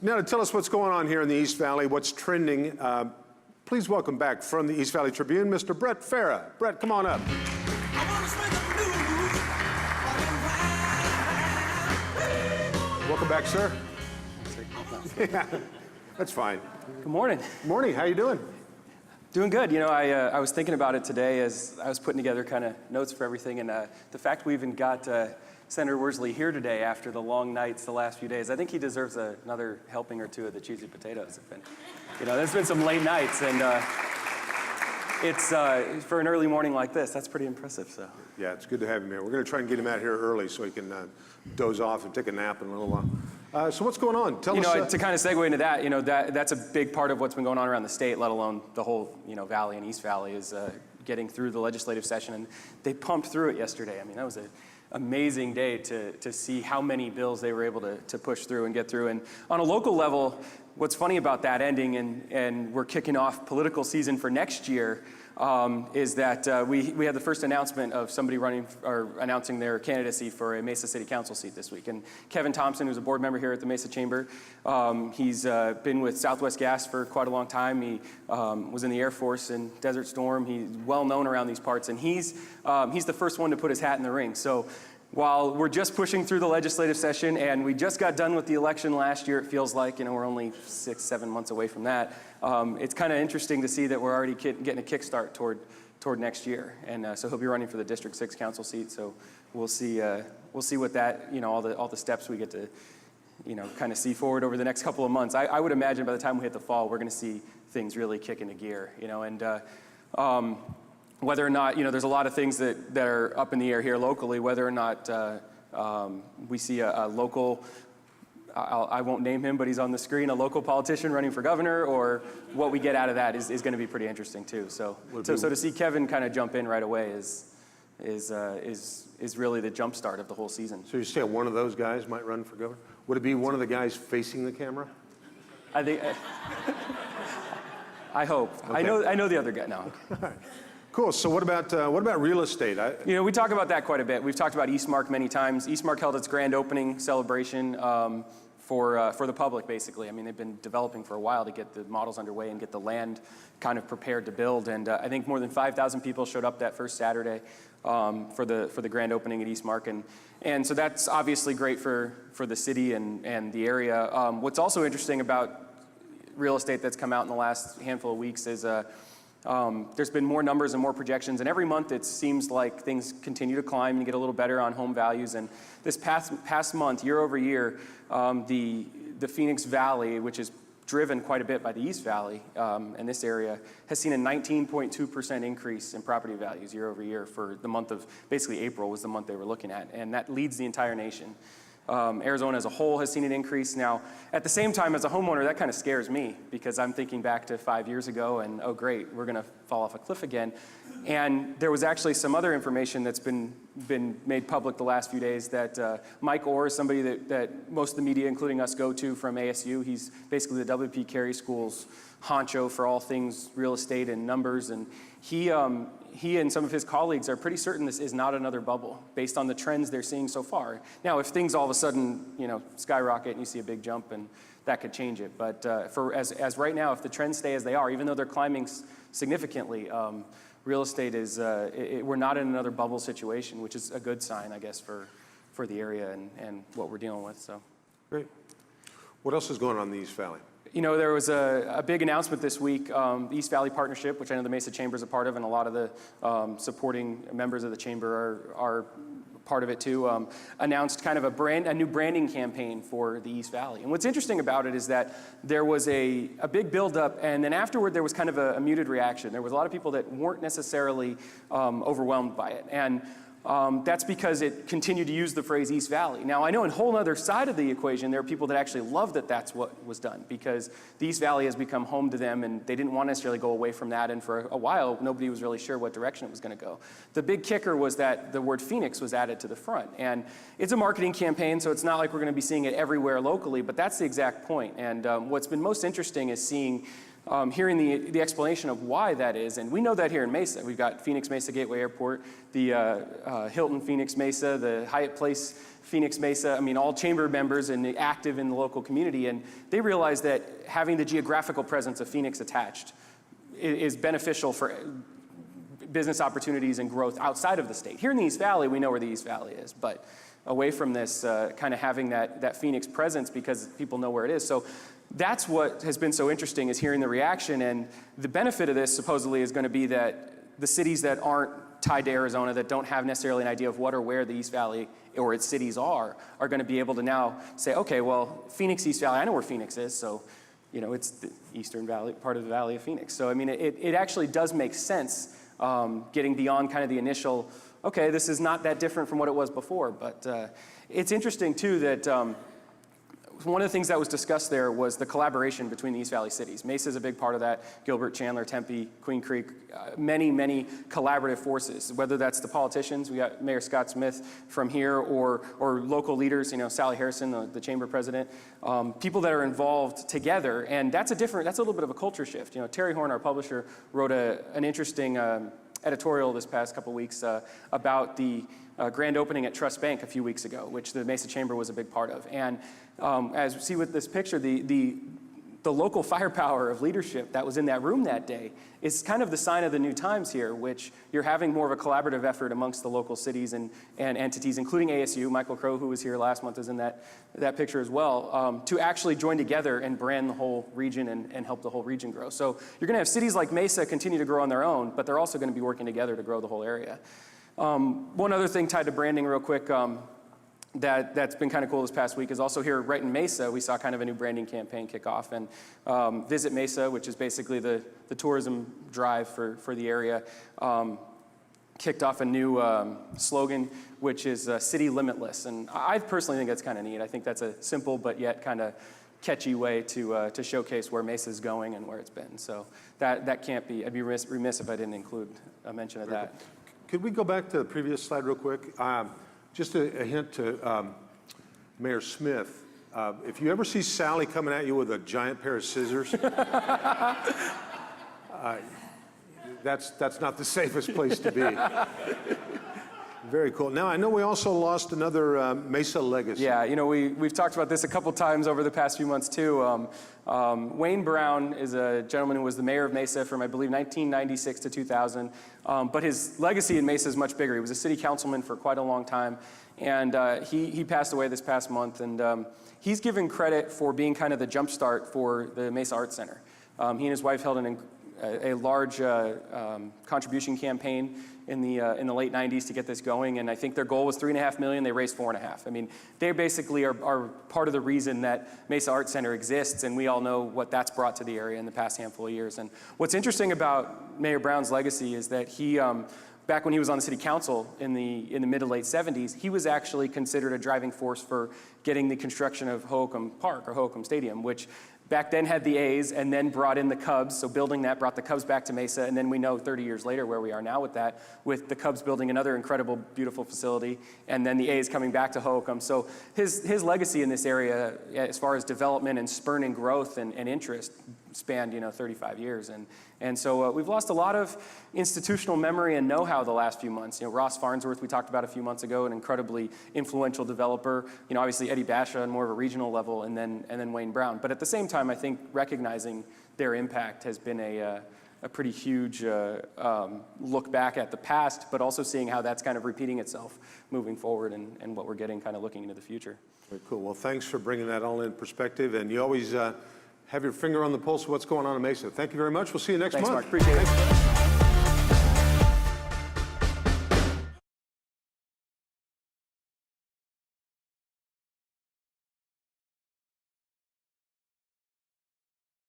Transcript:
Now to tell us what's going on here in the East Valley, what's trending, please welcome back from the East Valley Tribune, Mr. Fera. Brett, come on up. Welcome back, sir. Yeah, that's fine. Good morning. Good morning. How you doing? Doing good. You know, I was thinking about it today as I was putting together kind of notes for everything, and the fact we even got Senator Worsley here today after the long nights the last few days, I think he deserves another helping or two of the cheesy potatoes. You know, there's been some late nights, and it's for an early morning like this, that's pretty impressive. So. Yeah, it's good to have him here. We're going to try and get him out here early so he can doze off and take a nap in a little while. So what's going on? Tell us. To kind of segue into that, you know, that's a big part of what's been going on around the state, let alone the whole, Valley and East Valley, is getting through the legislative session, and they pumped through it yesterday. I mean, that was an amazing day to see how many bills they were able to push through and get through. And on a local level, what's funny about that ending and we're kicking off political season for next year is that we had the first announcement of somebody running or announcing their candidacy for a Mesa City Council seat this week. And Kevin Thompson, who's a board member here at the Mesa Chamber, he's been with Southwest Gas for quite a long time. He was in the Air Force in Desert Storm. He's well known around these parts, and he's the first one to put his hat in the ring. So while we're just pushing through the legislative session and we just got done with the election last year, it feels like, we're only 6-7 months away from that. It's kind of interesting to see that we're already getting a kickstart toward next year. And so he'll be running for the District 6 council seat. So we'll see what that, all the steps we get to, kind of see forward over the next couple of months. I would imagine by the time we hit the fall, we're going to see things really kick into gear, and whether or not, there's a lot of things that are up in the air here locally, whether or not we see a local, I won't name him, but he's on the screen, a local politician running for governor, or what we get out of that is going to be pretty interesting too. So to see Kevin kind of jump in right away is really the jump start of the whole season. So you say one of those guys might run for governor? Would it be one of the guys facing the camera? I think, I hope. Okay. I know the other guy now. Cool. So what about real estate? We talk about that quite a bit. We've talked about Eastmark many times. Eastmark held its grand opening celebration for the public, basically. I mean, they've been developing for a while to get the models underway and get the land kind of prepared to build. And I think more than 5,000 people showed up that first Saturday for the grand opening at Eastmark, and so that's obviously great for the city and the area. What's also interesting about real estate that's come out in the last handful of weeks is there's been more numbers and more projections, and every month it seems like things continue to climb and get a little better on home values. And this past month, year over year, the Phoenix Valley, which is driven quite a bit by the East Valley and this area, has seen a 19.2% increase in property values year over year for the month of, basically April was the month they were looking at, and that leads the entire nation. Arizona as a whole has seen an increase. Now, at the same time, as a homeowner, that kind of scares me because I'm thinking back to 5 years ago and, oh great, we're going to fall off a cliff again. And there was actually some other information that's been made public the last few days that Mike Orr is somebody that most of the media, including us, go to from ASU. He's basically the W.P. Carey School's honcho for all things real estate and numbers, and he and some of his colleagues are pretty certain this is not another bubble based on the trends they're seeing so far. Now, if things all of a sudden, skyrocket and you see a big jump, and that could change it. But as right now, if the trends stay as they are, even though they're climbing significantly, real estate is, we're not in another bubble situation, which is a good sign, I guess, for the area and what we're dealing with. So, great. What else is going on in the East Valley? There was a big announcement this week. The East Valley Partnership, which I know the Mesa Chamber is a part of, and a lot of the supporting members of the chamber are part of it too, announced kind of a new branding campaign for the East Valley. And what's interesting about it is that there was a big buildup, and then afterward there was kind of a muted reaction. There was a lot of people that weren't necessarily overwhelmed by it. And that's because it continued to use the phrase East Valley. Now, I know on a whole other side of the equation, there are people that actually love that that's what was done, because the East Valley has become home to them, and they didn't want to necessarily go away from that, and for a while, nobody was really sure what direction it was going to go. The big kicker was that the word Phoenix was added to the front, and it's a marketing campaign, so it's not like we're going to be seeing it everywhere locally, but that's the exact point. And what's been most interesting is seeing hearing the explanation of why that is, and we know that here in Mesa. We've got Phoenix Mesa Gateway Airport, the Hilton Phoenix Mesa, the Hyatt Place Phoenix Mesa, I mean, all chamber members and active in the local community, and they realize that having the geographical presence of Phoenix attached is beneficial for business opportunities and growth outside of the state. Here in the East Valley, we know where the East Valley is, but away from this, kind of having that Phoenix presence because people know where it is. So that's what has been so interesting, is hearing the reaction, and the benefit of this supposedly is going to be that the cities that aren't tied to Arizona, that don't have necessarily an idea of what or where the East Valley or its cities are going to be able to now say, okay, well, Phoenix, East Valley, I know where Phoenix is, so it's the eastern valley, part of the Valley of Phoenix. So I mean, it actually does make sense, getting beyond kind of the initial, okay, this is not that different from what it was before. But it's interesting too that one of the things that was discussed there was the collaboration between the East Valley cities. Mesa is a big part of that. Gilbert, Chandler, Tempe, Queen Creek, many collaborative forces, whether that's the politicians, we got Mayor Scott Smith from here, or local leaders, Sally Harrison, the chamber president, people that are involved together. And that's a little bit of a culture shift. Terry Horn, our publisher, wrote an interesting editorial this past couple weeks about the grand opening at Trust Bank a few weeks ago, which the Mesa Chamber was a big part of. And as we see with this picture, the local firepower of leadership that was in that room that day is kind of the sign of the new times here, which you're having more of a collaborative effort amongst the local cities and entities, including ASU. Michael Crow, who was here last month, is in that picture as well, to actually join together and brand the whole region and help the whole region grow. So you're going to have cities like Mesa continue to grow on their own, but they're also going to be working together to grow the whole area. One other thing tied to branding real quick, that's been kind of cool this past week is also here right in Mesa, we saw kind of a new branding campaign kick off. And Visit Mesa, which is basically the tourism drive for the area, kicked off a new slogan, which is City Limitless. And I personally think that's kind of neat. I think that's a simple but yet kind of catchy way to showcase where Mesa's going and where it's been. So that can't be, I'd be remiss if I didn't include a mention of that. Could we go back to the previous slide real quick? Just a hint to Mayor Smith. If you ever see Sally coming at you with a giant pair of scissors, that's not the safest place to be. Very cool. Now, I know we also lost another Mesa legacy. Yeah, we've talked about this a couple times over the past few months, too. Wayne Brown is a gentleman who was the mayor of Mesa from, I believe, 1996 to 2000. But his legacy in Mesa is much bigger. He was a city councilman for quite a long time. And he passed away this past month. And he's given credit for being kind of the jumpstart for the Mesa Arts Center. He and his wife held a large contribution campaign in the late 90s to get this going, and I think their goal was $3.5 million. They raised $4.5 million. I mean, they basically are part of the reason that Mesa Arts Center exists, and we all know what that's brought to the area in the past handful of years. And what's interesting about Mayor Brown's legacy is that he, back when he was on the city council in the mid to late 70s, he was actually considered a driving force for getting the construction of Hohokam Park or Hohokam Stadium, which back then had the A's and then brought in the Cubs. So building that brought the Cubs back to Mesa. And then we know 30 years later where we are now with that, with the Cubs building another incredible, beautiful facility, and then the A's coming back to Hohokam. So his legacy in this area, as far as development and spurning growth and interest, spanned 35 years. And so we've lost a lot of institutional memory and know-how the last few months. Ross Farnsworth, we talked about a few months ago, an incredibly influential developer. Obviously Eddie Basha on more of a regional level, and then Wayne Brown. But at the same time, I think recognizing their impact has been a pretty huge look back at the past, but also seeing how that's kind of repeating itself moving forward and what we're getting kind of looking into the future. Very cool. Well, thanks for bringing that all in perspective. And you always have your finger on the pulse of what's going on in Mesa. Thank you very much. We'll see you next month. Thanks, Mark. Appreciate it.